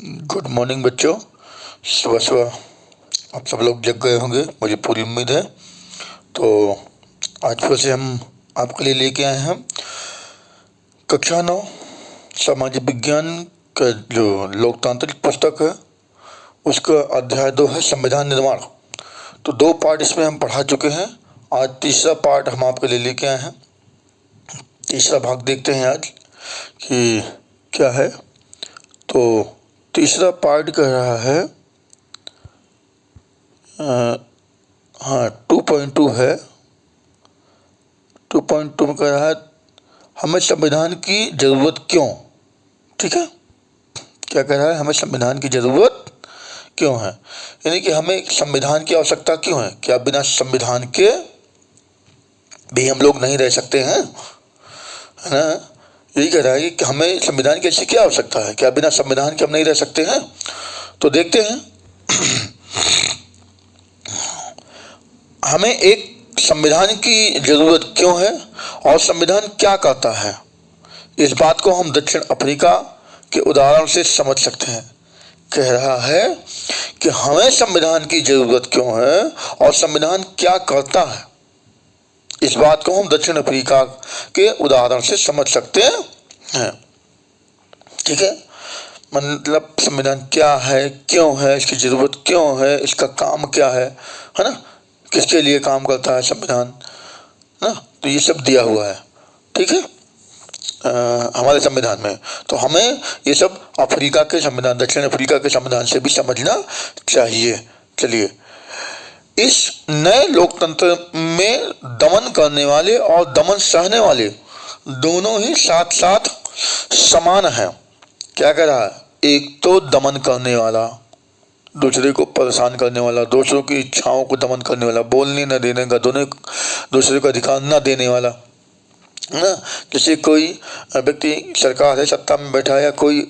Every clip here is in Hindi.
गुड मॉर्निंग बच्चों। सुबह सुबह आप सब लोग जग गए होंगे, मुझे पूरी उम्मीद है। तो आज फिर से हम आपके लिए लेके आए हैं कक्षा 9 सामाजिक विज्ञान का जो लोकतांत्रिक पुस्तक है उसका अध्याय 2 है संविधान निर्माण। तो 2 पार्ट इसमें हम पढ़ा चुके हैं। आज तीसरा पार्ट हम आपके लिए लेके आए हैं। तीसरा भाग देखते हैं आज कि क्या है। तो तीसरा पार्ट कह रहा है 2.2 है। 2.2 में कह रहा है हमें संविधान की ज़रूरत क्यों। ठीक है, क्या कह रहा है, हमें संविधान की ज़रूरत क्यों है, यानी कि हमें संविधान की आवश्यकता क्यों है। क्या बिना संविधान के भी हम लोग नहीं रह सकते हैं, है ना। यही कह रहा है कि हमें संविधान की ऐसी क्या आवश्यकता है, क्या बिना संविधान के हम नहीं रह सकते हैं। तो देखते हैं हमें एक संविधान की जरूरत क्यों है और संविधान क्या कहता है। इस बात को हम दक्षिण अफ्रीका के उदाहरण से समझ सकते हैं। कह रहा है कि हमें संविधान की जरूरत क्यों है और संविधान क्या कहता है। इस बात को हम दक्षिण अफ्रीका के उदाहरण से समझ सकते हैं। ठीक है, मतलब संविधान क्या है, क्यों है, इसकी जरूरत क्यों है, इसका काम क्या है ना, किसके लिए काम करता है संविधान ना। तो ये सब दिया हुआ है, ठीक है, हमारे संविधान में। तो हमें ये सब अफ्रीका के संविधान, दक्षिण अफ्रीका के संविधान से भी समझना चाहिए। चलिए, इस नए लोकतंत्र में दमन करने वाले और दमन सहने वाले दोनों ही साथ साथ समान हैं। क्या कह रहा है, एक तो दमन करने वाला, दूसरे को परेशान करने वाला, दूसरों की इच्छाओं को दमन करने वाला, बोलने न देने का, दोनों दूसरे को अधिकार न देने वाला, है ना। जैसे कोई व्यक्ति सरकार है, सत्ता में बैठा है, या कोई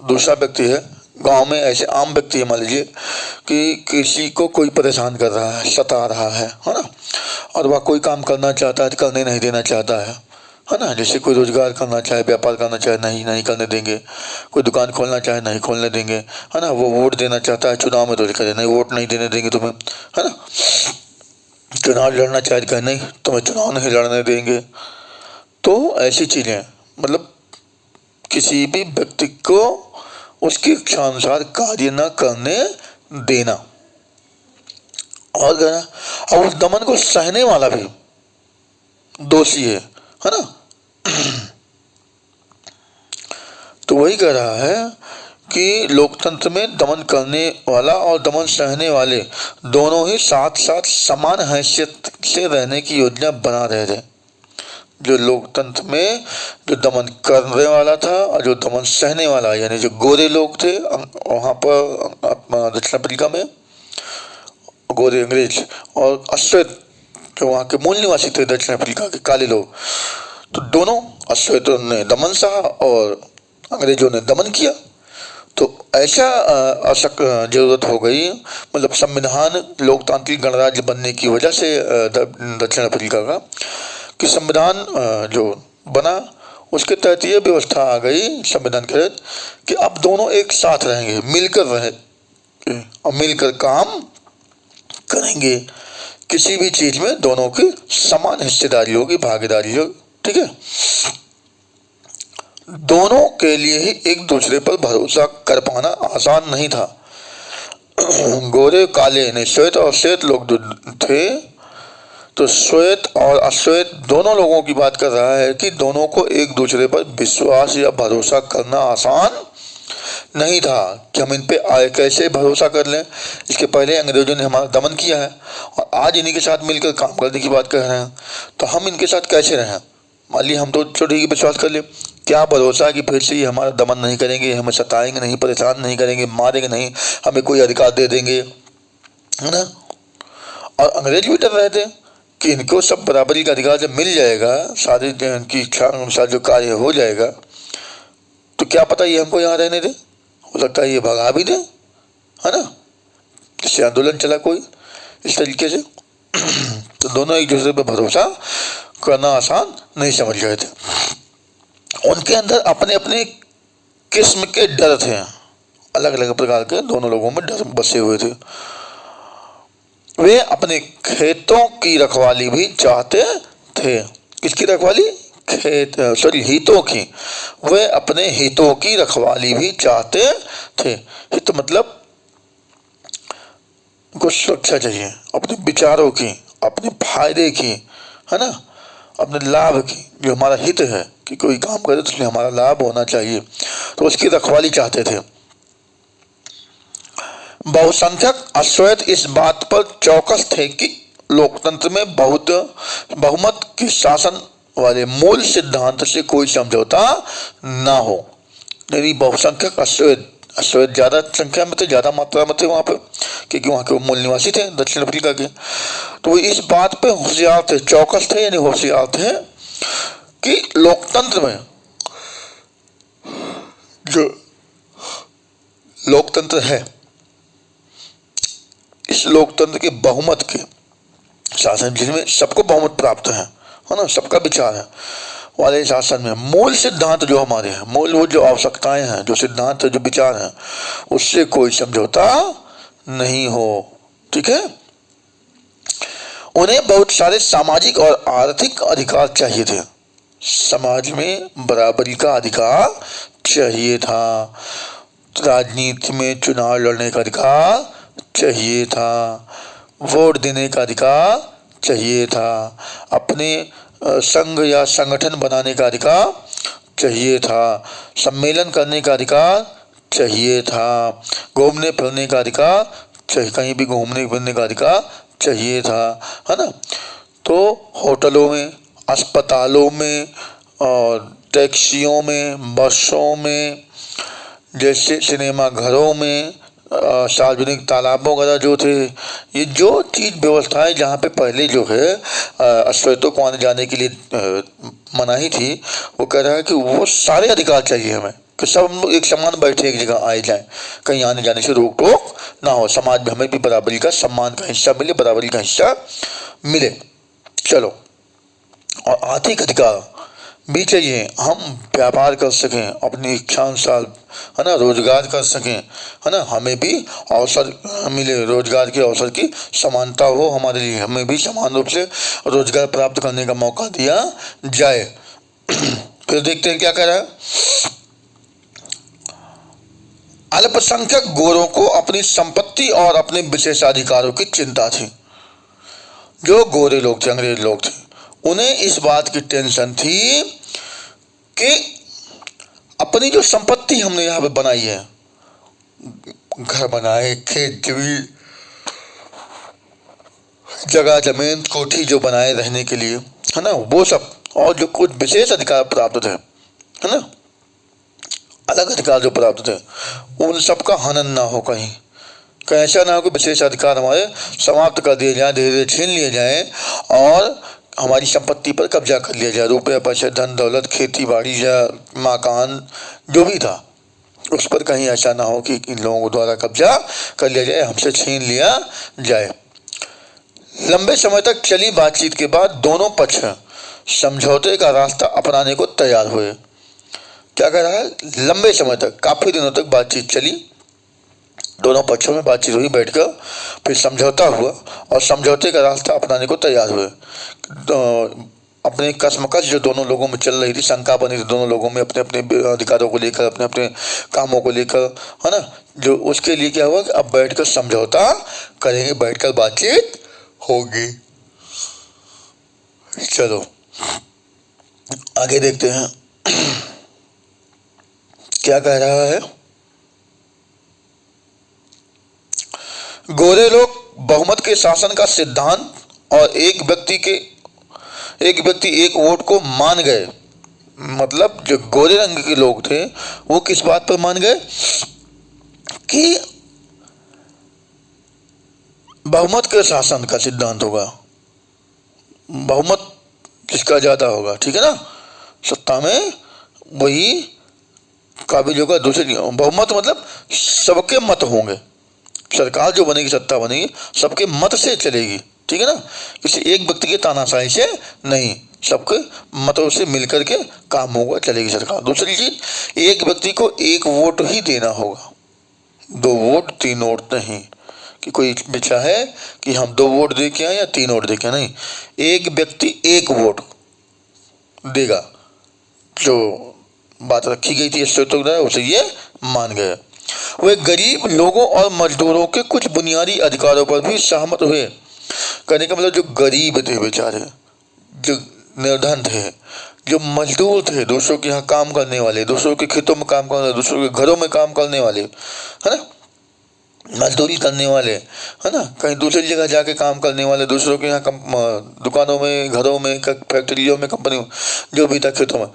दूसरा व्यक्ति है गांव में, ऐसे आम व्यक्ति है, मान लीजिए कि किसी को कोई परेशान कर रहा है, सता रहा है ना, और वह कोई काम करना चाहता है तो करने नहीं देना चाहता है ना। जैसे कोई रोजगार करना चाहे, व्यापार करना चाहे, नहीं करने देंगे। कोई दुकान खोलना चाहे, नहीं खोलने देंगे, है ना। वो वोट देना चाहता है चुनाव में, तो कहे नहीं, वोट नहीं देने देंगे तुम्हें, है ना। चुनाव लड़ना चाहे, कहे नहीं, तुम्हें चुनाव नहीं लड़ने देंगे। तो ऐसी चीज़ें, मतलब किसी भी व्यक्ति को उसकी इच्छा अनुसार कार्य न करने देना। और कहना, और उस दमन को सहने वाला भी दोषी है ना। तो वही कह रहा है कि लोकतंत्र में दमन करने वाला और दमन सहने वाले दोनों ही साथ साथ समान हैसियत से रहने की योजना बना रहे थे। जो लोकतंत्र में जो दमन करने वाला था और जो दमन सहने वाला, यानी जो गोरे लोग थे वहाँ पर दक्षिण अफ्रीका में, गोरे अंग्रेज, और अश्वेत जो वहाँ के मूल निवासी थे दक्षिण अफ्रीका के काले लोग, तो दोनों अश्वेतों ने दमन सहा और अंग्रेजों ने दमन किया। तो ऐसा जरूरत हो गई, मतलब संविधान लोकतांत्रिक गणराज्य बनने की वजह से दक्षिण अफ्रीका का, कि संविधान जो बना उसके तहत ये व्यवस्था आ गई संविधान के तहत कि अब दोनों एक साथ रहेंगे, मिलकर रहेंगे और मिलकर काम करेंगे। किसी भी चीज में दोनों की समान हिस्सेदारी होगी, भागीदारी होगी। ठीक है, दोनों के लिए ही एक दूसरे पर भरोसा कर पाना आसान नहीं था। गोरे काले ने, श्वेत और श्वेत लोग जो थे, तो श्वेत और अश्वेत दोनों लोगों की बात कर रहा है कि दोनों को एक दूसरे पर विश्वास या भरोसा करना आसान नहीं था कि हम इन पे कैसे भरोसा कर लें। इसके पहले अंग्रेजों ने हमारा दमन किया है और आज इन्हीं के साथ मिलकर काम करने की बात कर रहे हैं, तो हम इनके साथ कैसे रहें। मान लीजिए हम तो छोटे ही विश्वास कर ले, क्या भरोसा है कि फिर से ये हमारा दमन नहीं करेंगे, हमें सताएंगे नहीं, परेशान नहीं करेंगे, मारेंगे नहीं, हमें कोई अधिकार दे देंगे, है ना। और अंग्रेज भी डर रहे थे कि इनको सब बराबरी का अधिकार जब मिल जाएगा, सारी इनकी इच्छा अनुसार जो कार्य हो जाएगा, तो क्या पता ये हमको यहाँ रहने दे, हो सकता है ये भगा भी दे, है ना। जिससे आंदोलन चला कोई इस तरीके से। तो दोनों एक दूसरे पर भरोसा करना आसान नहीं समझ गए थे। उनके अंदर अपने अपने किस्म के डर थे अलग अलग प्रकार के दोनों लोगों में डर बसे हुए थे। वे अपने खेतों की रखवाली भी चाहते थे। किसकी रखवाली? हितों की। वे अपने हितों की रखवाली भी चाहते थे। हित मतलब उनको सुरक्षा चाहिए, अपने विचारों की, अपने फायदे की, है ना, अपने लाभ की। जो हमारा हित है कि कोई काम करे तो उसमें हमारा लाभ होना चाहिए, तो उसकी रखवाली चाहते थे। बहुसंख्यक अश्वेत इस बात पर चौकस थे कि लोकतंत्र में बहुमत के शासन वाले मूल सिद्धांत से कोई समझौता ना हो। यानी बहुसंख्यक अश्वेत ज्यादा संख्या में थे, ज्यादा मात्रा में थे वहां पर, क्योंकि वहां के मूल निवासी थे दक्षिण अफ्रीका के। तो वो इस बात पे होशियार थे, चौकस थे, यानी होशियार थे कि लोकतंत्र में, जो लोकतंत्र है, इस लोकतंत्र के बहुमत के शासन, जिसमें सबको बहुमत प्राप्त है ना, सबका विचार है वाले शासन में मूल सिद्धांत जो हमारे हैं, मूल वो जो आवश्यकताएं हैं, जो सिद्धांत, जो विचार हैं, उससे कोई समझौता नहीं हो। ठीक है। उन्हें बहुत सारे सामाजिक और आर्थिक अधिकार चाहिए थे। समाज में बराबरी का अधिकार चाहिए था, राजनीति में चुनाव लड़ने का अधिकार चाहिए था, वोट देने का अधिकार चाहिए था, अपने संघ या संगठन बनाने का अधिकार चाहिए था, सम्मेलन करने का अधिकार चाहिए था, घूमने फिरने का अधिकार चाहिए, कहीं भी घूमने फिरने का अधिकार चाहिए था, है ना। तो होटलों में, अस्पतालों में और टैक्सियों में, बसों में, जैसे सिनेमा घरों में, सार्वजनिक तालाबों वगैरह जो थे, ये जो चीज व्यवस्थाएं जहाँ पे पहले जो है अश्वेतों को आने जाने के लिए मनाही थी, वो कह रहा है कि वो सारे अधिकार चाहिए हमें, कि सब हम लोग एक समान बैठे एक जगह आए जाएं, कहीं आने जाने से रोक टोक ना हो, समाज में हमें भी बराबरी का, सम्मान का हिस्सा मिले, बराबरी का हिस्सा मिले। चलो, और आर्थिक अधिकार भी चाहिए, हम व्यापार कर सकें अपनी इच्छानुसार, है ना, रोजगार कर सकें, है ना, हमें भी अवसर मिले, रोजगार के अवसर की समानता हो हमारे लिए, हमें भी समान रूप से रोजगार प्राप्त करने का मौका दिया जाए। फिर देखते हैं क्या कह रहा है। अल्पसंख्यक गोरों को अपनी संपत्ति और अपने विशेषाधिकारों की चिंता थी। जो गोरे लोग थे, अंग्रेज लोग थे, उन्हें इस बात की टेंशन थी कि अपनी जो संपत्ति हमने यहाँ पे बनाई है, घर बनाए, खेत जमीन, जगह जमीन, कोठी जो बनाए रहने के लिए, है ना, वो सब, और जो कुछ विशेष अधिकार प्राप्त थे, है ना, अलग अधिकार जो प्राप्त थे, उन सब का हनन ना हो, कहीं ऐसा ना हो कि विशेष अधिकार हमारे समाप्त कर दिए जाए, धीरे धीरे छीन लिए जाए और हमारी संपत्ति पर कब्जा कर लिया जाए, रुपये पैसे, धन दौलत, खेती बाड़ी या मकान जो भी था, उस पर कहीं ऐसा ना हो कि इन लोगों द्वारा कब्जा कर लिया जाए, हमसे छीन लिया जाए। लंबे समय तक चली बातचीत के बाद दोनों पक्ष समझौते का रास्ता अपनाने को तैयार हुए। क्या कह रहा है? लंबे समय तक, काफी दिनों तक बातचीत चली, दोनों पक्षों में बातचीत हुई बैठकर, फिर समझौता हुआ और समझौते का रास्ता अपनाने को तैयार हुए। अपने कशमकश जो दोनों लोगों में चल रही थी, शंका बनी थी दोनों लोगों में अपने अपने अधिकारों को लेकर, अपने अपने कामों को लेकर, है ना, जो उसके लिए क्या हुआ कि अब बैठकर समझौता करेंगे, बैठकर बातचीत होगी। चलो आगे देखते हैं क्या कह रहा है। गोरे लोग बहुमत के शासन का सिद्धांत और एक व्यक्ति एक वोट को मान गए। मतलब जो गोरे रंग के लोग थे वो किस बात पर मान गए कि बहुमत के शासन का सिद्धांत होगा, बहुमत जिसका ज्यादा होगा, ठीक है ना, सत्ता में वही काबिल होगा, दूसरी बहुमत मतलब सबके मत होंगे, सरकार जो बनेगी, सत्ता बनेगी, सबके मत से चलेगी, ठीक है ना, किसी एक व्यक्ति के तानाशाही से नहीं, सबके मतों से मिलकर के काम होगा, चलेगी सरकार। दूसरी चीज, एक व्यक्ति को एक वोट ही देना होगा, 2 वोट 3 वोट नहीं कि कोई बेचा है कि हम 2 वोट दे के आए या 3 वोट दे के आए, नहीं, एक व्यक्ति 1 वोट देगा। जो बात रखी गई थी स्रोतों द्वारा उसे ये मान गए। वे गरीब लोगों और मजदूरों के कुछ बुनियादी अधिकारों पर भी सहमत हुए। कहने का मतलब जो गरीब थे बेचारे, जो निर्धन थे, जो मजदूर थे, दूसरों के यहाँ काम करने वाले, दूसरों के खेतों में काम करने वाले, दूसरों के घरों में काम करने वाले, है ना, मजदूरी करने वाले, है ना, कहीं दूसरी जगह जाके काम करने वाले, दूसरों के यहाँ दुकानों में, घरों में, फैक्ट्रियों में, कंपनियों, जो भी था खेतों में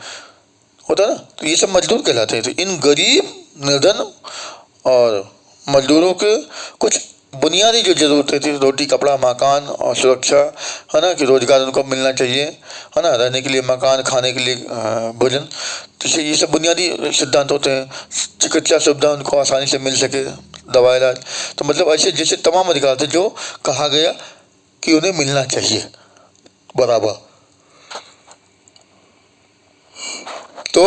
होता ना, तो ये सब मजदूर कहलाते थे। इन गरीब, निर्धन और मजदूरों के कुछ बुनियादी जो ज़रूरतें थी, रोटी, कपड़ा, मकान और सुरक्षा, है ना, कि रोजगार उनको मिलना चाहिए, है ना, रहने के लिए मकान, खाने के लिए भोजन, तो ये सब बुनियादी सिद्धांत होते हैं। चिकित्सा सुविधा उनको आसानी से मिल सके, दवा इलाज, तो मतलब ऐसे जैसे तमाम अधिकार थे जो कहा गया कि उन्हें मिलना चाहिए बराबर। तो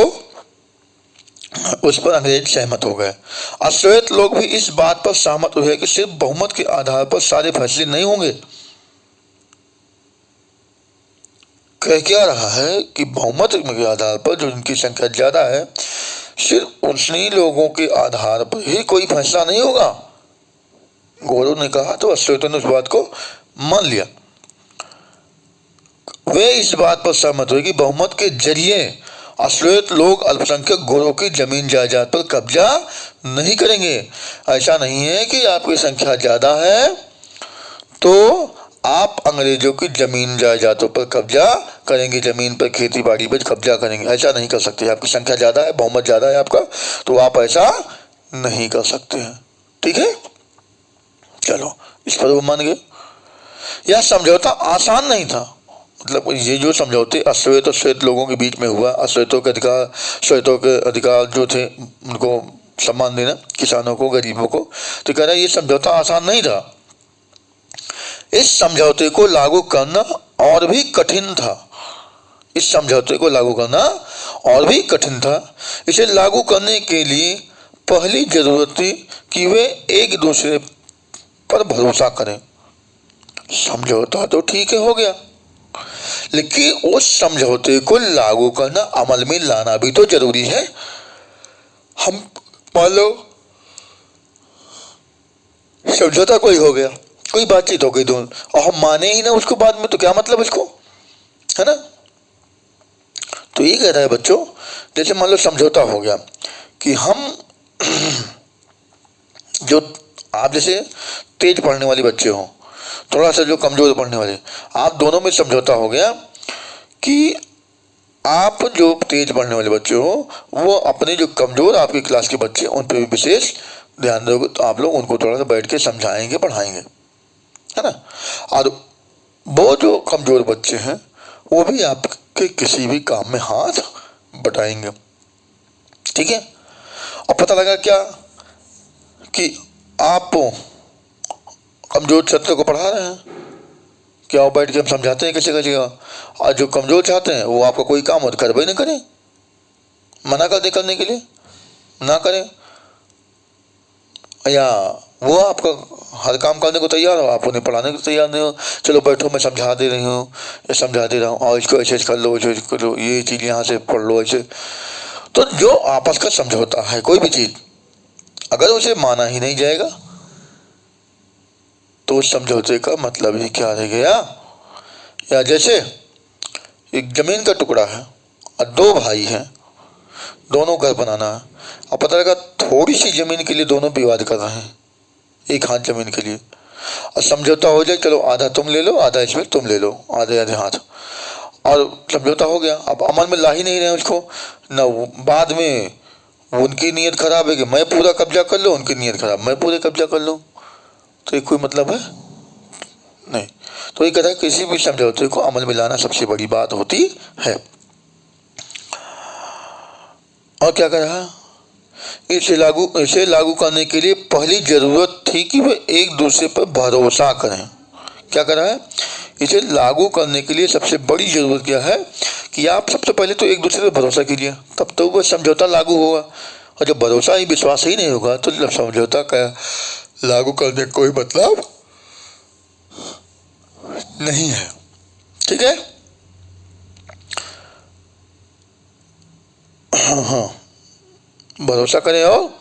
उस पर अंग्रेज सहमत हो गए। अश्वेत लोग भी इस बात पर सहमत हुए कि सिर्फ बहुमत के आधार पर सारे फैसले नहीं होंगे। कह क्या रहा है कि बहुमत के आधार पर, जो इनकी संख्या ज्यादा है, सिर्फ उन्हीं लोगों के आधार पर ही कोई फैसला नहीं होगा। गोरों ने कहा तो अश्वेतों ने उस बात को मान लिया। वे इस बात पर सहमत हुए कि बहुमत के जरिए अश्वेत लोग अल्पसंख्यक गोरों की जमीन जायदाद पर कब्जा नहीं करेंगे। ऐसा नहीं है कि आपकी संख्या ज्यादा है तो आप अंग्रेजों की जमीन जायदादों पर कब्जा करेंगे, जमीन पर, खेती बाड़ी पर कब्जा करेंगे, ऐसा नहीं कर सकते। आपकी संख्या ज्यादा है, बहुमत ज्यादा है आपका, तो आप ऐसा नहीं कर सकते हैं। ठीक है, चलो, इस पर वो मान गए। यह समझौता आसान नहीं था। मतलब ये जो समझौते अश्वेत और श्वेत लोगों के बीच में हुआ, अश्वेतों के अधिकार, श्वेतों के अधिकार जो थे उनको सम्मान देना, किसानों को, गरीबों को, तो कह रहा है ये समझौता आसान नहीं था। इस समझौते को लागू करना और भी कठिन था। इस समझौते को लागू करना और भी कठिन था। इसे लागू करने के लिए पहली जरूरत थी कि वे एक दूसरे पर भरोसा करें। समझौता तो ठीक है, हो गया, लेकिन उस समझौते को लागू करना, अमल में लाना भी तो जरूरी है। हम मान लो समझौता कोई हो गया, कोई बातचीत हो गई दोनों, और हम माने ही ना उसको बाद में, तो क्या मतलब इसको, है ना। तो ये कह रहा है बच्चों, जैसे मान लो समझौता हो गया कि हम जो आप जैसे तेज पढ़ने वाले बच्चे हो, थोड़ा सा जो कमजोर पढ़ने वाले, आप दोनों में समझौता हो गया कि आप जो तेज पढ़ने वाले बच्चे हो वो अपने जो कमजोर आपकी क्लास के बच्चे, उन पर भी विशेष ध्यान दोगे, तो आप लोग उनको थोड़ा सा बैठ के समझाएंगे, पढ़ाएंगे, है ना। और वो जो कमजोर बच्चे हैं वो भी आपके किसी भी काम में हाथ बटाएंगे। ठीक है, और पता लगा क्या कि आप कमजोर छात्र को पढ़ा रहे हैं, क्या वो बैठ के हम समझाते हैं किसी का जगह, और जो कमजोर चाहते हैं वो आपका कोई काम हो तो कर भाई, नहीं करें, मना कर दे करने के लिए, ना करें, या वो आपका हर काम करने को तैयार हो, आप उन्हें पढ़ाने को तैयार नहीं हो। चलो बैठो, मैं समझा दे रही हूँ या समझा दे रहा हूँ, और इसको ऐसे कर लो, ऐसे कर लो, ये चीज़ यहाँ से पढ़ लो, ऐसे। तो जो आपस का समझौता है, कोई भी चीज़ अगर उसे माना ही नहीं जाएगा तो उस समझौते का मतलब ही क्या रह गया। या जैसे एक जमीन का टुकड़ा है और 2 भाई हैं, दोनों घर बनाना है, और पता लगा थोड़ी सी जमीन के लिए दोनों विवाद कर रहे हैं, एक हाथ जमीन के लिए, और समझौता हो जाए, चलो आधा तुम ले लो, आधा इसमें तुम ले लो, आधे आधे हाथ, और समझौता हो गया। अब अमल में ला ही नहीं रहे उसको, न बाद में उनकी नीयत खराब है कि मैं पूरा कब्जा कर लूँ, उनकी नीयत खराब मैं पूरे कब्जा कर लूँ, तो ये कोई मतलब है नहीं। तो ये कहता है किसी भी समझौते को अमल में लाना सबसे बड़ी बात होती है। और क्या कर रहा है, इसे लागू करने के लिए पहली जरूरत थी कि वे एक दूसरे पर भरोसा करें। क्या कर रहा है, इसे लागू करने के लिए सबसे बड़ी जरूरत क्या है कि आप सबसे पहले तो एक दूसरे पर भरोसा कीजिए, तब तो वह समझौता लागू होगा। और जब भरोसा ही विश्वास ही नहीं होगा तो जब समझौता का लागू करने का कोई मतलब नहीं है। ठीक है। हाँ, भरोसा करें, और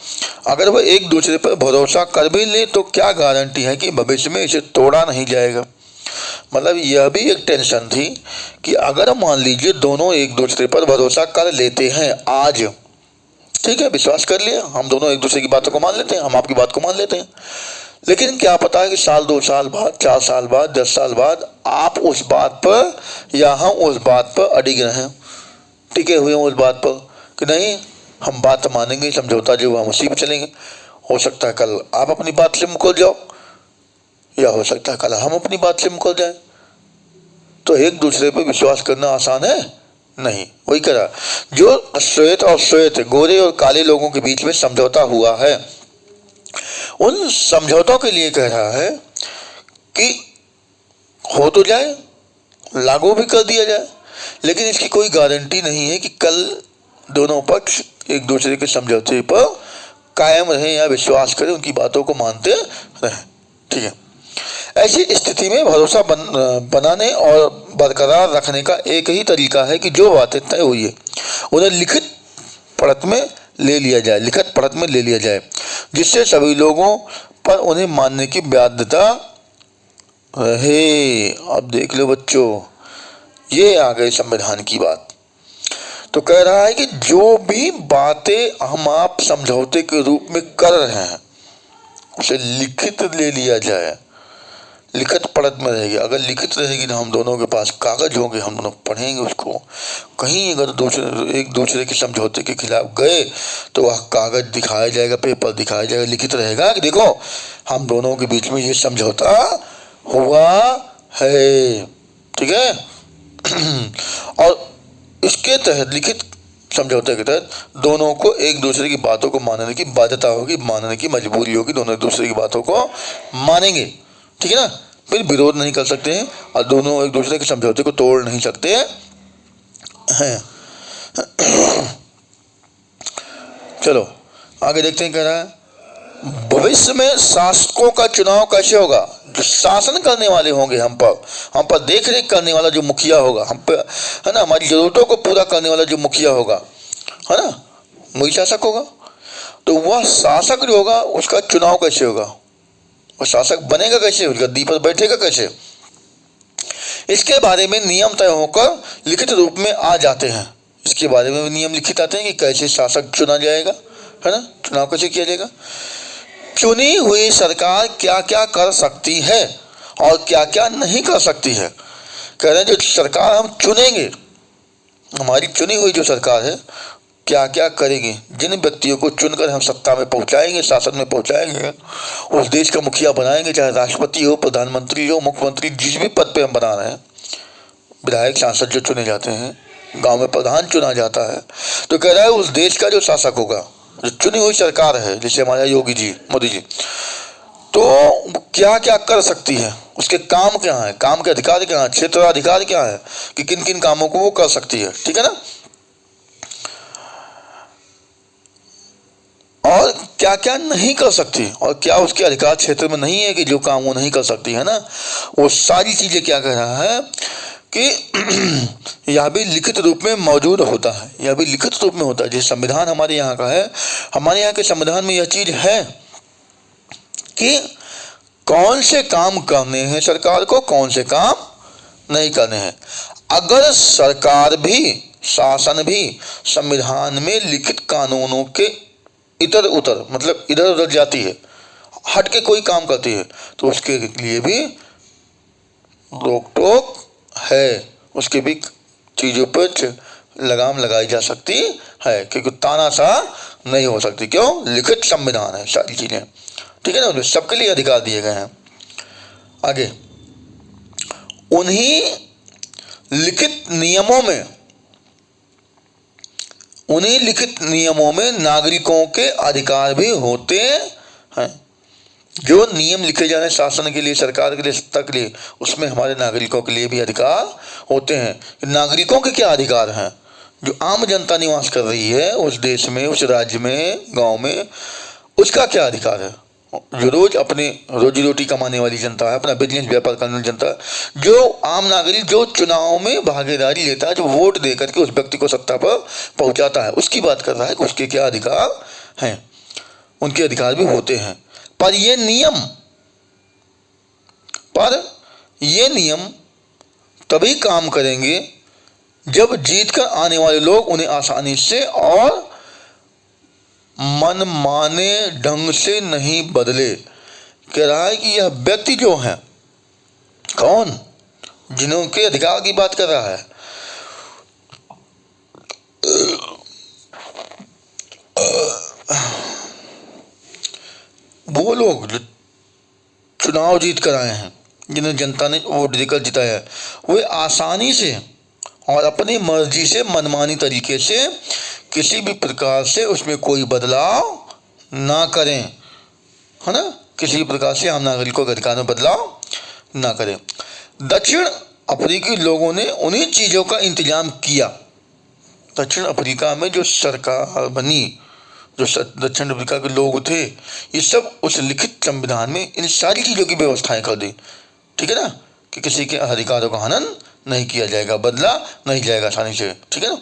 अगर वह एक दूसरे पर भरोसा कर भी ले तो क्या गारंटी है कि भविष्य में इसे तोड़ा नहीं जाएगा। मतलब यह भी एक टेंशन थी कि अगर मान लीजिए दोनों एक दूसरे पर भरोसा कर लेते हैं आज, ठीक है, विश्वास कर लिया, हम दोनों एक दूसरे की बातों को मान लेते हैं, हम आपकी बात को मान लेते हैं, लेकिन क्या पता है कि साल 2 साल बाद, 4 साल बाद, 10 साल बाद आप उस बात पर या हम उस बात पर अड़िग रहें, टिके हुए हैं उस बात पर कि नहीं हम बात मानेंगे, समझौता जो हम उसी पर चलेंगे। हो सकता है कल आप अपनी बात से मुकर जाओ या हो सकता है कल हम अपनी बात से मुकर जाए। तो एक दूसरे पर विश्वास करना आसान है नहीं। वही कह रहा, जो श्वेत और श्वेत, गोरे और काले लोगों के बीच में समझौता हुआ है, उन समझौतों के लिए कह रहा है कि हो तो जाए, लागू भी कर दिया जाए, लेकिन इसकी कोई गारंटी नहीं है कि कल दोनों पक्ष एक दूसरे के समझौते पर कायम रहें या विश्वास करें, उनकी बातों को मानते रहें। ठीक है। ऐसी स्थिति में भरोसा बनाने और बरकरार रखने का एक ही तरीका है कि जो बातें तय हुई है उन्हें लिखित पढ़त में ले लिया जाए, जिससे सभी लोगों पर उन्हें मानने की बाध्यता रहे। अब देख लो बच्चों, ये आ गई संविधान की बात। तो कह रहा है कि जो भी बातें हम आप समझौते के रूप में कर रहे हैं उसे लिखित ले लिया जाए, लिखित पढ़त में रहेगी। अगर लिखित रहेगी तो हम दोनों के पास कागज होंगे, हम दोनों पढ़ेंगे उसको। कहीं अगर एक दूसरे के समझौते के खिलाफ गए तो वह कागज दिखाया जाएगा, पेपर दिखाया जाएगा, लिखित रहेगा कि देखो हम दोनों के बीच में ये समझौता हुआ है। ठीक है। और इसके तहत, लिखित समझौते के तहत दोनों को एक दूसरे की बातों को मानने की बाध्यता होगी, मानने की मजबूरी होगी, दोनों एक दूसरे की बातों को मानेंगे। ठीक है ना। फिर विरोध नहीं कर सकते हैं और दोनों एक दूसरे के समझौते को तोड़ नहीं सकते हैं। चलो आगे देखते हैं। कह रहा है भविष्य में शासकों का चुनाव कैसे होगा। जो शासन करने वाले होंगे हम पर देख रेख करने वाला जो मुखिया होगा, हम पे, है ना, हमारी जरूरतों को पूरा करने वाला जो मुखिया होगा, है ना, वही शासक होगा। तो वह शासक जो होगा उसका चुनाव कैसे होगा, वह शासक बनेगा कैसे, उस गद्दी पर बैठेगा कैसे, इसके बारे में नियम तय होकर लिखित रूप में आ जाते हैं। इसके बारे में नियम लिखित आते हैं कि कैसे शासक चुना जाएगा, है ना, चुनाव कैसे किया जाएगा। चुनी हुई सरकार क्या क्या कर सकती है और क्या क्या नहीं कर सकती है। कह रहे हैं जो सरकार हम चुनेंगे, हमारी चुनी हुई जो सरकार है क्या क्या करेगी, जिन व्यक्तियों को चुनकर हम सत्ता में पहुंचाएंगे, शासन में पहुंचाएंगे, उस देश का मुखिया बनाएंगे, चाहे राष्ट्रपति हो, प्रधानमंत्री हो, मुख्यमंत्री, जिस भी पद पे हम बना रहे हैं, विधायक सांसद जो चुने जाते हैं, गांव में प्रधान चुना जाता है। तो कह रहा है उस देश का जो शासक होगा, जो चुनी हुई सरकार है, जैसे हमारा योगी जी, मोदी जी, तो क्या क्या कर सकती है, उसके काम क्या है, काम के अधिकार क्या है, क्षेत्राधिकार क्या है कि किन किन कामों को वो कर सकती है। ठीक है ना। और क्या क्या नहीं कर सकती और क्या उसके अधिकार क्षेत्र में नहीं है कि जो काम वो नहीं कर सकती, है ना, वो सारी चीजें क्या कह रहा है कि यह भी लिखित रूप में मौजूद होता है, यह भी लिखित रूप में होता है। जैसे संविधान हमारे यहाँ का है, हमारे यहाँ के संविधान में यह चीज है कि कौन से काम करने हैं सरकार को, कौन से काम नहीं करने हैं। अगर सरकार भी, शासन भी संविधान में लिखित कानूनों के इधर उधर, मतलब इधर उधर जाती है, हट के कोई काम करती है, तो उसके लिए भी रोक टोक है, उसके भी चीज़ों पर लगाम लगाई जा सकती है, क्योंकि तानाशाह नहीं हो सकती। क्यों? लिखित संविधान है सारी चीज़ें। ठीक है ना। सबके लिए अधिकार दिए गए हैं। आगे उन्हीं लिखित नियमों में नागरिकों के अधिकार भी होते हैं। जो नियम लिखे जा रहे हैं शासन के लिए, सरकार के लिए, सत्ता के लिए, उसमें हमारे नागरिकों के लिए भी अधिकार होते हैं। नागरिकों के क्या अधिकार हैं जो आम जनता निवास कर रही है उस देश में, उस राज्य में, गांव में, उसका क्या अधिकार है? जो रोज अपने रोजी रोटी कमाने वाली जनता है, अपना बिजनेस व्यापार करने वाली जनता, जो आम नागरिक जो चुनाव में भागीदारी लेता है, जो वोट दे करके उस व्यक्ति को सत्ता पर पहुंचाता है, उसकी बात कर रहा है कि उसके क्या अधिकार हैं। उनके अधिकार भी होते हैं, पर ये नियम तभी काम करेंगे जब जीतकर आने वाले लोग उन्हें आसानी से और मनमाने ढंग से नहीं बदले। कह रहा है कि यह व्यक्ति जो है, कौन, जिनके अधिकार की बात कर रहा है, वो लोग जो चुनाव जीत कर आए हैं, जिन्हें जनता ने वोट देकर जिताया है, वे आसानी से और अपनी मर्जी से, मनमानी तरीके से, किसी भी प्रकार से उसमें कोई बदलाव ना करें, है ना। किसी भी प्रकार से आम नागरिकों के अधिकार में बदलाव ना करें। दक्षिण अफ्रीकी लोगों ने उन्हीं चीज़ों का इंतजाम किया। दक्षिण अफ्रीका में जो सरकार बनी, जो दक्षिण अफ्रीका के लोग थे, ये सब उस लिखित संविधान में इन सारी चीज़ों की व्यवस्थाएं कर दी, ठीक है ना, कि किसी के अधिकारों का हनन नहीं किया जाएगा, बदला नहीं जाएगा आसानी से, ठीक है ना।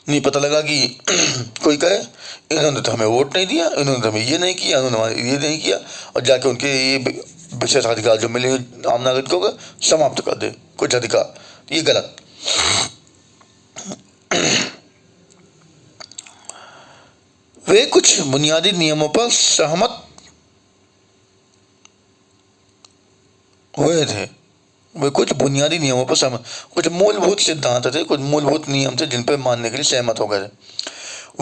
नहीं पता लगा कि कोई कहे इन्होंने तो हमें वोट नहीं दिया, इन्होंने तो हमें ये नहीं किया, इन्होंने ये नहीं किया, और जाके उनके ये विशेष अधिकार जो मिले आम नागरिकों को समाप्त कर दे कुछ अधिकार, ये गलत। वे कुछ बुनियादी नियमों पर सहमत हुए थे। वे कुछ बुनियादी नियमों पर सहमत, कुछ मूलभूत सिद्धांत थे, कुछ मूलभूत नियम थे जिन पर मानने के लिए सहमत हो गए थे।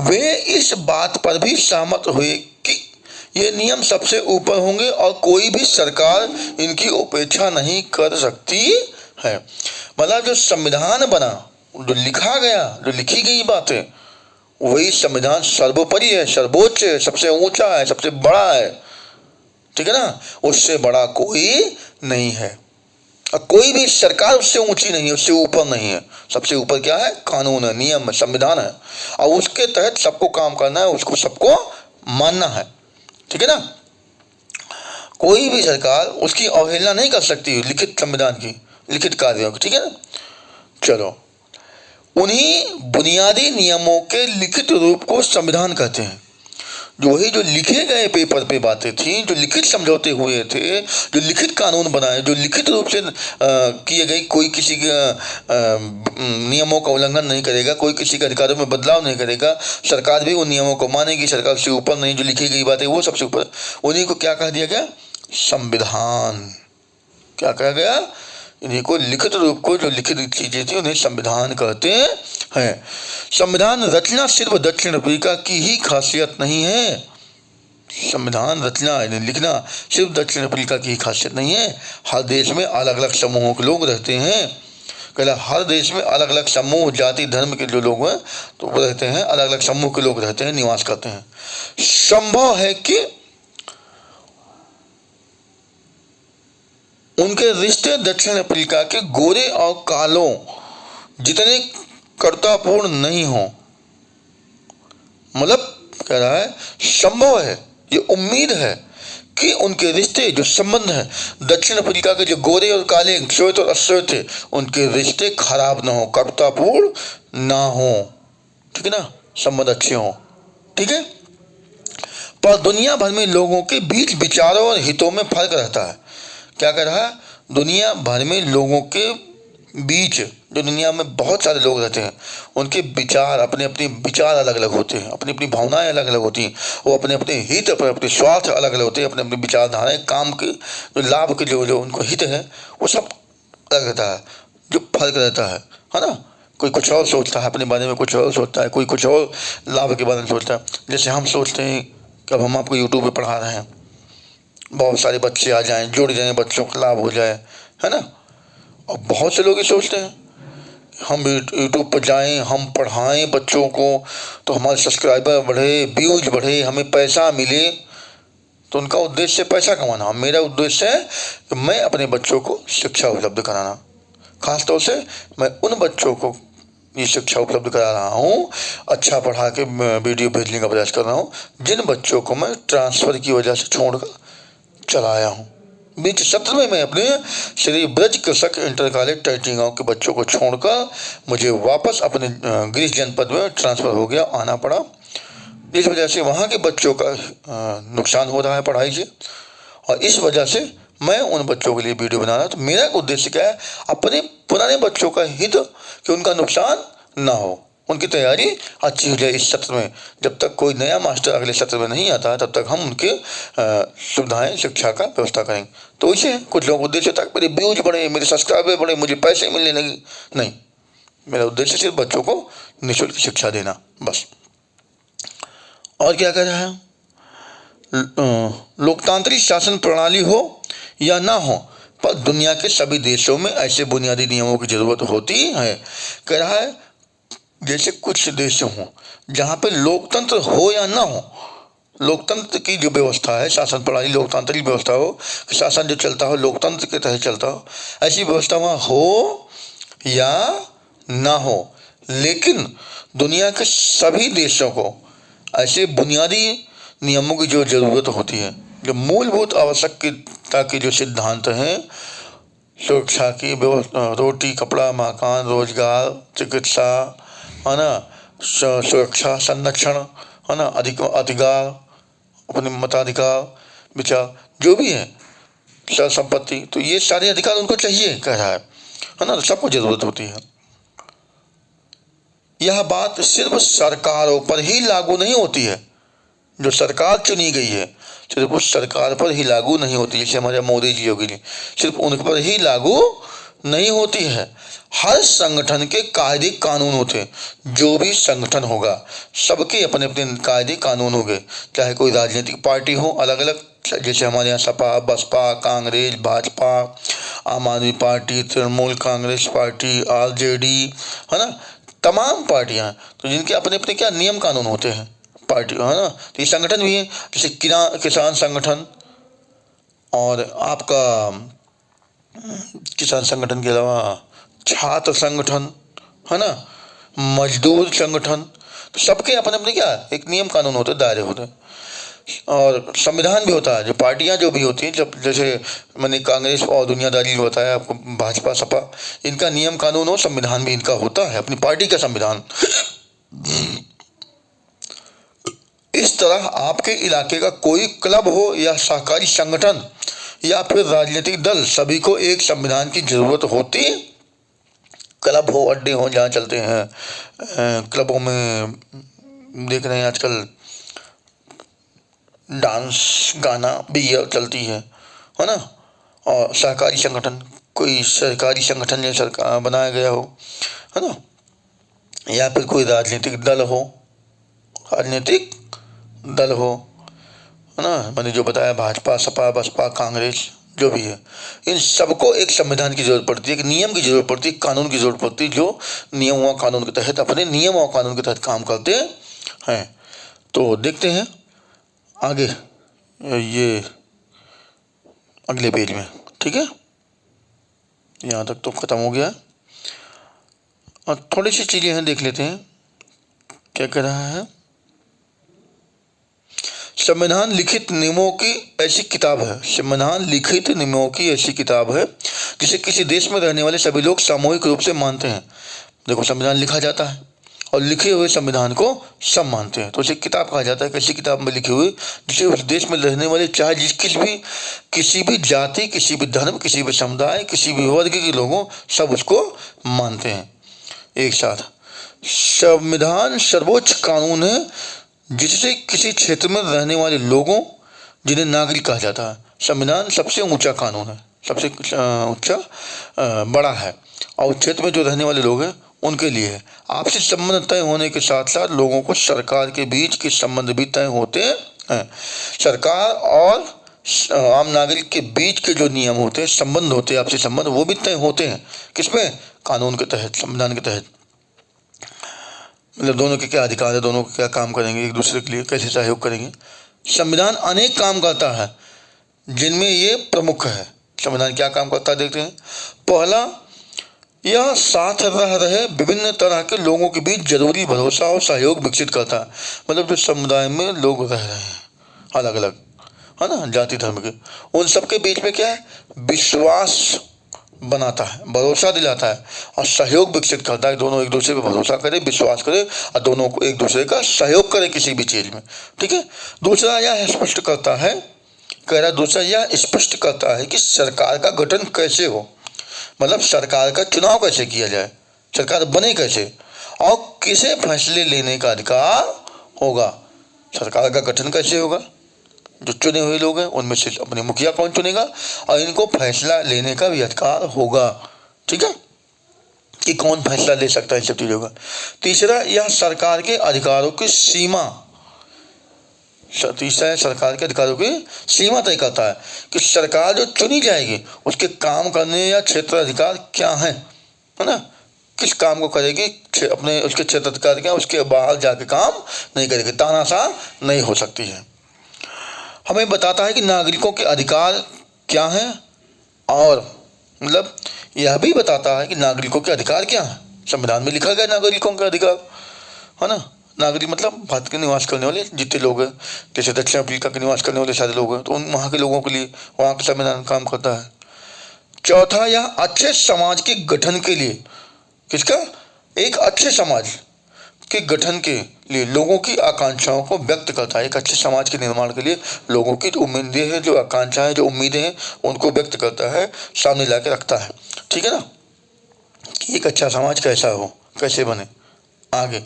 वे इस बात पर भी सहमत हुए कि ये नियम सबसे ऊपर होंगे और कोई भी सरकार इनकी उपेक्षा नहीं कर सकती है। मतलब जो संविधान बना, जो लिखा गया, जो लिखी गई बातें, वही संविधान सर्वोपरि है, सर्वोच्च है, सबसे ऊंचा है, सबसे बड़ा है, ठीक है ना। उससे बड़ा कोई नहीं है और कोई भी सरकार उससे ऊंची नहीं है, उससे ऊपर नहीं है। सबसे ऊपर क्या है? कानून है, नियम है, संविधान है, और उसके तहत सबको काम करना है, उसको सबको मानना है, ठीक है ना। कोई भी सरकार उसकी अवहेलना नहीं कर सकती लिखित संविधान की, लिखित कार्यों की, ठीक है ना। चलो, उन्हीं बुनियादी नियमों के लिखित रूप को संविधान कहते हैं। जो वही जो लिखे गए पेपर पे बातें थी, जो लिखित समझौते हुए थे, जो लिखित कानून बनाए, जो लिखित रूप से किए गए, कोई किसी के नियमों का उल्लंघन नहीं करेगा, कोई किसी के अधिकारों में बदलाव नहीं करेगा, सरकार भी उन नियमों को मानेगी, सरकार से ऊपर नहीं, जो लिखी गई बातें वो सबसे ऊपर, उन्हीं को क्या कह दिया गया? संविधान। क्या कहा गया? इन्हीं को लिखित रूप को, जो लिखित चीजें थी, उन्हें संविधान कहते हैं। संविधान रचना सिर्फ दक्षिण अफ्रीका की ही खासियत नहीं है। संविधान रचना, लिखना सिर्फ दक्षिण अफ्रीका की ही खासियत नहीं है। हर देश में अलग अलग समूहों के लोग रहते हैं। कहला हर देश में अलग अलग समूह, जाति, धर्म के जो लोग हैं तो वो रहते हैं, अलग अलग समूह के लोग रहते हैं, निवास करते हैं। संभव है कि उनके रिश्ते दक्षिण अफ्रीका के गोरे और कालों जितने कर्तापूर्ण नहीं हो। मतलब कह रहा है संभव है, ये उम्मीद है कि उनके रिश्ते, जो संबंध है दक्षिण अफ्रीका के जो गोरे और काले, श्वेत और अश्वेत थे, उनके रिश्ते खराब ना हो, कर्तापूर्ण ना हो, ठीक है ना, संबंध अच्छे हो, ठीक है। पर दुनिया भर में लोगों के बीच विचारों और हितों में फर्क रहता है। क्या कह रहा है? दुनिया भर में लोगों के बीच, जो दुनिया में बहुत सारे लोग रहते हैं, उनके विचार, अपने अपने विचार अलग अलग होते हैं, अपनी अपनी भावनाएं अलग अलग होती हैं, वो अपने अपने हित, अपने अपने स्वार्थ अलग अलग होते हैं, अपने अपनी विचारधाराएं, काम के जो लाभ के जो उनको हित है, वो सब अलग रहता है, जो फर्क रहता है ना। कोई कुछ और सोचता है, अपने बारे में कुछ और सोचता है, कोई कुछ और लाभ के बारे में सोचता है। जैसे हम सोचते हैं कि अब हम आपको यूट्यूब पर पढ़ा रहे हैं, बहुत सारे बच्चे आ जाएं, जुड़ जाएं, बच्चों को लाभ हो जाए, है ना। और बहुत से लोग ये सोचते हैं हम यूट्यूब पर जाएं, हम पढ़ाएं बच्चों को, तो हमारे सब्सक्राइबर बढ़े, व्यूज बढ़े, हमें पैसा मिले। तो उनका उद्देश्य पैसा कमाना। मेरा उद्देश्य है कि मैं अपने बच्चों को शिक्षा उपलब्ध कराना। खासतौर से मैं उन बच्चों को ये शिक्षा उपलब्ध करा रहा हूँ, अच्छा पढ़ा के वीडियो भेजने का प्रयास कर रहा हूँ, जिन बच्चों को मैं ट्रांसफ़र की वजह से छोड़कर चला आया हूँ। बीच सत्र में मैं अपने श्री ब्रज कृषक इंटर कॉलेज टैटी गाँव के बच्चों को छोड़कर मुझे वापस अपने गृह जनपद में ट्रांसफ़र हो गया, आना पड़ा। इस वजह से वहाँ के बच्चों का नुकसान हो रहा है पढ़ाई से, और इस वजह से मैं उन बच्चों के लिए वीडियो बना रहा हूँ। तो मेरा उद्देश्य क्या है, अपने पुराने बच्चों का हित, कि उनका नुकसान ना हो, उनकी तैयारी अच्छी हो जाए। इस सत्र में जब तक कोई नया मास्टर अगले सत्र में नहीं आता है, तब तक हम उनके सुविधाएं शिक्षा का व्यवस्था करेंगे। तो इसे कुछ लोग उद्देश्य तक मेरे व्यूज बढ़े, मेरे सब्सक्राइबर बढ़े, मुझे पैसे मिलने लगे, नहीं, मेरा उद्देश्य सिर्फ बच्चों को निःशुल्क शिक्षा देना, बस। और क्या कह रहा है, लोकतांत्रिक शासन प्रणाली हो या ना हो, पर दुनिया के सभी देशों में ऐसे बुनियादी नियमों की जरूरत होती है। कह रहा है जैसे कुछ देश हों जहाँ पे लोकतंत्र हो या ना हो, लोकतंत्र की जो व्यवस्था है, शासन प्रणाली लोकतांत्रिक व्यवस्था हो, कि शासन जो चलता हो लोकतंत्र के तहत चलता हो, ऐसी व्यवस्था वहाँ हो या ना हो, लेकिन दुनिया के सभी देशों को ऐसे बुनियादी नियमों की जो ज़रूरत होती है, जो मूलभूत आवश्यकता के जो सिद्धांत हैं, सुरक्षा की व्यवस्था, रोटी कपड़ा मकान रोजगार चिकित्सा, है ना, सुरक्षा संरक्षण, है ना, अधिकार, अपने मताधिकार विचार, जो भी है, संपत्ति, तो ये सारे अधिकार उनको चाहिए, कह रहा है ना, सबको ज़रूरत होती है। यह बात सिर्फ सरकारों पर ही लागू नहीं होती है, जो सरकार चुनी गई है सिर्फ उस सरकार पर ही लागू नहीं होती, जैसे हमारे मोदी जी योगी जी, सिर्फ उन पर ही लागू नहीं होती है। हर संगठन के कायदे कानून होते हैं, जो भी संगठन होगा सबके अपने अपने कायदे कानून होंगे, चाहे कोई राजनीतिक पार्टी हो अलग अलग, जैसे हमारे यहाँ सपा बसपा कांग्रेस भाजपा आम आदमी party Trinamool Congress party RJD, है ना, तमाम पार्टियाँ, तो जिनके अपने अपने क्या नियम कानून होते हैं पार्टी, है ना। तो ये संगठन भी है, जैसे किसान संगठन, और आपका किसान संगठन के अलावा छात्र संगठन, है ना, मजदूर संगठन, तो सबके अपने अपने क्या एक नियम कानून होते हैं, दायरे होते हैं, और संविधान भी होता है। जो पार्टियां जो भी होती हैं, जब जैसे मैंने कांग्रेस और दुनियादारी बताया आपको, भाजपा सपा, इनका नियम कानून हो, संविधान भी इनका होता है, अपनी पार्टी का संविधान। इस तरह आपके इलाके का कोई क्लब हो या सहकारी संगठन या फिर राजनीतिक दल, सभी को एक संविधान की जरूरत होती है। क्लब हो, अड्डे हो, जहाँ चलते हैं, क्लबों में देख रहे हैं आजकल डांस गाना भी चलती है ना, और सहकारी संगठन, कोई सरकारी संगठन या सरकार बनाया गया हो, है ना, या फिर कोई राजनीतिक दल हो, राजनीतिक दल हो, है ना, मैंने जो बताया भाजपा सपा बसपा कांग्रेस जो भी है, इन सबको एक संविधान की जरूरत पड़ती है, एक नियम की जरूरत पड़ती है, कानून की जरूरत पड़ती है, जो नियम व कानून के तहत अपने नियम और कानून के तहत काम करते हैं। तो देखते हैं आगे ये अगले पेज में, ठीक है, यहाँ तक तो ख़त्म हो गया, और थोड़ी सी चीज़ें हैं देख लेते हैं क्या कह रहा है। संविधान लिखित नियमों की ऐसी किताब है, संविधान लिखित नियमों की ऐसी किताब है जिसे किसी देश में रहने वाले सभी लोग सामूहिक रूप से मानते हैं। देखो, संविधान लिखा जाता है और लिखे हुए संविधान को सब मानते हैं, तो उसे किताब कहा जाता है। कैसी किताब में लिखी हुई, जिसे उस देश में रहने वाले चाहे किसी भी जाति, किसी भी धर्म, किसी भी समुदाय, किसी भी वर्ग के लोगों, सब उसको मानते हैं एक साथ। संविधान सर्वोच्च कानून है जिससे किसी क्षेत्र में रहने वाले लोगों, जिन्हें नागरिक कहा जाता है, संविधान सबसे ऊंचा कानून है, सबसे ऊंचा बड़ा है, और उस क्षेत्र में जो रहने वाले लोग हैं उनके लिए है। आपसी संबंध तय होने के साथ साथ लोगों को सरकार के बीच के संबंध भी तय होते हैं। सरकार और आम नागरिक के बीच के जो नियम होते हैं, संबंध होते हैं, आपसी संबंध, वो भी तय होते हैं किसमें, कानून के तहत, संविधान के तहत। मतलब दोनों के क्या अधिकार है, दोनों क्या काम करेंगे, एक दूसरे के लिए कैसे सहयोग करेंगे। संविधान अनेक काम करता है जिनमें ये प्रमुख है। संविधान क्या काम करता है देखते हैं। पहला, यह साथ रह रहे विभिन्न तरह के लोगों के बीच जरूरी भरोसा और सहयोग विकसित करता है। मतलब जो समुदाय में लोग रह रहे हैं अलग अलग, है ना, जाति धर्म के, उन सबके बीच में क्या है, विश्वास बनाता है, भरोसा दिलाता है और सहयोग विकसित करता है। दोनों एक दूसरे पर भरोसा करें, विश्वास करें और दोनों को एक दूसरे का सहयोग करें किसी भी चीज़ में। ठीक है। दूसरा यह स्पष्ट करता है, कह रहा दूसरा यह स्पष्ट करता है कि सरकार का गठन कैसे हो, मतलब सरकार का चुनाव कैसे किया जाए, सरकार बने कैसे और किसे फैसले लेने का अधिकार होगा। सरकार का गठन कैसे होगा, जो चुने हुए लोग हैं उनमें से अपने मुखिया कौन चुनेगा और इनको फैसला लेने का भी अधिकार होगा। ठीक है, कि कौन फैसला ले सकता है इन सब चीज़ों का। तीसरा, यह सरकार के अधिकारों की सीमा, तीसरा है सरकार के अधिकारों की सीमा तय करता है कि सरकार जो चुनी जाएगी उसके काम करने या क्षेत्र अधिकार क्या है ना, किस काम को करेगी, अपने उसके क्षेत्र अधिकार क्या, उसके बाहर जाके काम नहीं करेगी, तानाशाह नहीं हो सकती है। हमें बताता है कि नागरिकों के अधिकार क्या हैं और मतलब यह भी बताता है कि नागरिकों के अधिकार क्या हैं। संविधान में लिखा गया नागरिकों के अधिकार, है ना। नागरिक मतलब भारत के निवास करने वाले जितने लोग हैं, जैसे दक्षिण अफ्रीका के निवास करने वाले सारे लोग हैं, तो उन वहाँ के लोगों के लिए वहाँ का संविधान काम करता है। चौथा, यह अच्छे समाज के गठन के लिए, किसका, एक अच्छे समाज के गठन के लिए लोगों की आकांक्षाओं को व्यक्त करता है। एक अच्छे समाज के निर्माण के लिए लोगों की जो उम्मीदें हैं, जो आकांक्षाएं, जो उम्मीदें हैं, उनको व्यक्त करता है, सामने ला के रखता है। ठीक है ना, कि एक अच्छा समाज कैसा हो, कैसे बने। आगे,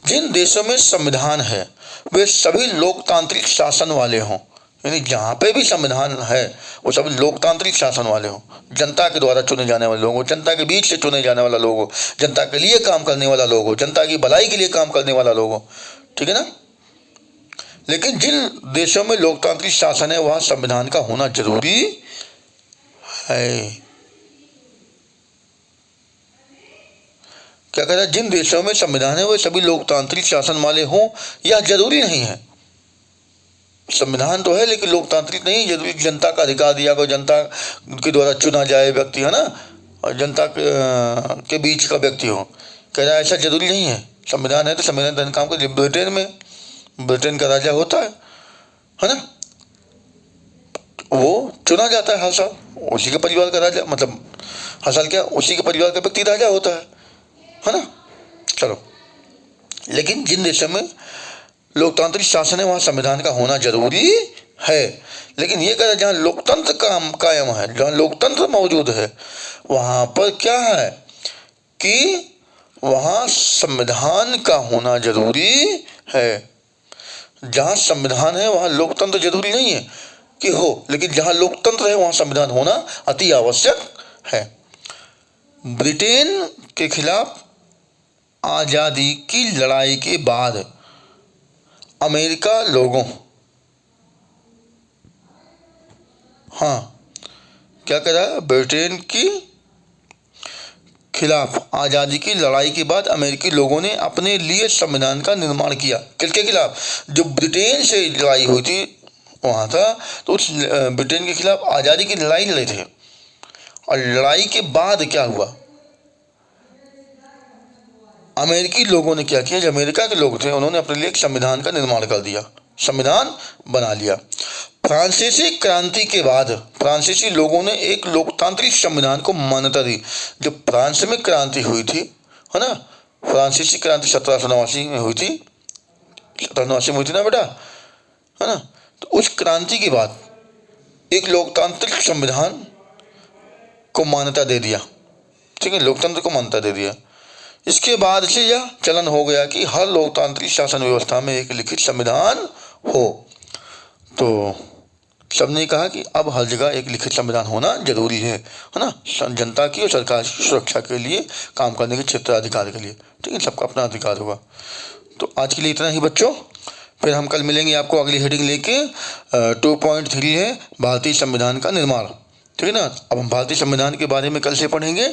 जिन देशों में संविधान है वे सभी लोकतांत्रिक शासन वाले हों, यानी जहाँ पे भी संविधान है वो सभी लोकतांत्रिक शासन वाले हों, जनता के द्वारा चुने जाने वाले लोग हो, जनता के बीच से चुने जाने वाला लोग हो, जनता के लिए काम करने वाला लोग हो, जनता की भलाई के लिए काम करने वाला लोग हो। ठीक है ना। लेकिन जिन देशों में लोकतांत्रिक शासन है वहाँ संविधान का होना जरूरी है। क्या कहता है, जिन देशों में संविधान है वे सभी लोकतांत्रिक शासन वाले हों, यह जरूरी नहीं है। संविधान तो है लेकिन लोकतांत्रिक नहीं, जरूरी जनता का अधिकार दिया गया, जनता के द्वारा चुना जाए व्यक्ति, है ना, और जनता के बीच का व्यक्ति हो। कह रहा है ऐसा जरूरी नहीं है, संविधान है तो संविधान काम कर। ब्रिटेन का राजा होता है ना, वो चुना जाता है हर साल, उसी के परिवार का राजा, मतलब हर साल क्या, उसी के परिवार का व्यक्ति राजा होता है ना। चलो, लेकिन जिन देशों में लोकतांत्रिक शासन है वहाँ संविधान का होना जरूरी है। लेकिन ये कह रहा है जहाँ लोकतंत्र कायम है, जहाँ लोकतंत्र मौजूद है वहाँ पर क्या है कि वहाँ संविधान का होना जरूरी है। जहाँ संविधान है वहाँ लोकतंत्र जरूरी नहीं है कि हो, लेकिन जहाँ लोकतंत्र है वहाँ संविधान होना अति आवश्यक है। ब्रिटेन के खिलाफ आज़ादी की लड़ाई के बाद अमेरिका लोगों, हाँ क्या कह रहा है, ब्रिटेन की खिलाफ आज़ादी की लड़ाई के बाद अमेरिकी लोगों ने अपने लिए संविधान का निर्माण किया। किसके खिलाफ, जो ब्रिटेन से लड़ाई हुई थी वहाँ था, तो उस ब्रिटेन के खिलाफ आज़ादी की लड़ाई लड़े थे। और लड़ाई के बाद क्या हुआ, अमेरिकी लोगों ने क्या किया, जो अमेरिका के लोग थे उन्होंने अपने लिए एक संविधान का निर्माण कर दिया, संविधान बना लिया। फ्रांसीसी क्रांति के बाद फ्रांसीसी लोगों ने एक लोकतांत्रिक संविधान को मान्यता दी। जो फ्रांस में क्रांति हुई थी, है ना, फ्रांसीसी क्रांति 1789 में हुई थी, 1789 में हुई थी ना बेटा, है ना। तो उस क्रांति के बाद एक लोकतांत्रिक संविधान को मान्यता दे दिया। ठीक है, लोकतंत्र को मान्यता दे दिया। इसके बाद से यह चलन हो गया कि हर लोकतांत्रिक शासन व्यवस्था में एक लिखित संविधान हो। तो सबने कहा कि अब हर जगह एक लिखित संविधान होना जरूरी है ना, जनता की और सरकार की सुरक्षा के लिए, काम करने के क्षेत्र अधिकार के लिए। ठीक है, सबका अपना अधिकार होगा। तो आज के लिए इतना ही बच्चों, फिर हम कल मिलेंगे आपको अगली हेडिंग लेके। 2.3 है भारतीय संविधान का निर्माण। ठीक है ना, अब हम भारतीय संविधान के बारे में कल से पढ़ेंगे।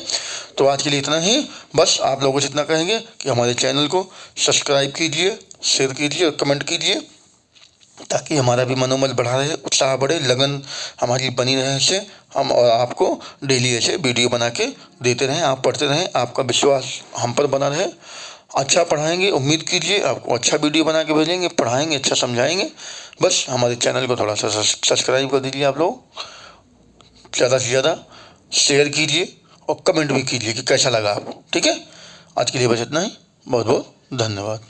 तो आज के लिए इतना ही, बस आप लोगों से इतना कहेंगे कि हमारे चैनल को सब्सक्राइब कीजिए, शेयर कीजिए और कमेंट कीजिए, ताकि हमारा भी मनोबल बढ़ा रहे, उत्साह बढ़े, लगन हमारी बनी रहे इससे। हम और आपको डेली ऐसे वीडियो बना के देते रहें, आप पढ़ते रहें, आपका विश्वास हम पर बना रहे। अच्छा पढ़ाएंगे, उम्मीद कीजिए आपको अच्छा वीडियो बना के भेजेंगे, पढ़ाएंगे, अच्छा समझाएंगे। बस हमारे चैनल को थोड़ा सा सब्सक्राइब कर दीजिए आप लोग, ज़्यादा से ज़्यादा शेयर कीजिए और कमेंट भी कीजिए कि कैसा लगा आपको। ठीक है, आज के लिए बस इतना ही। बहुत बहुत धन्यवाद।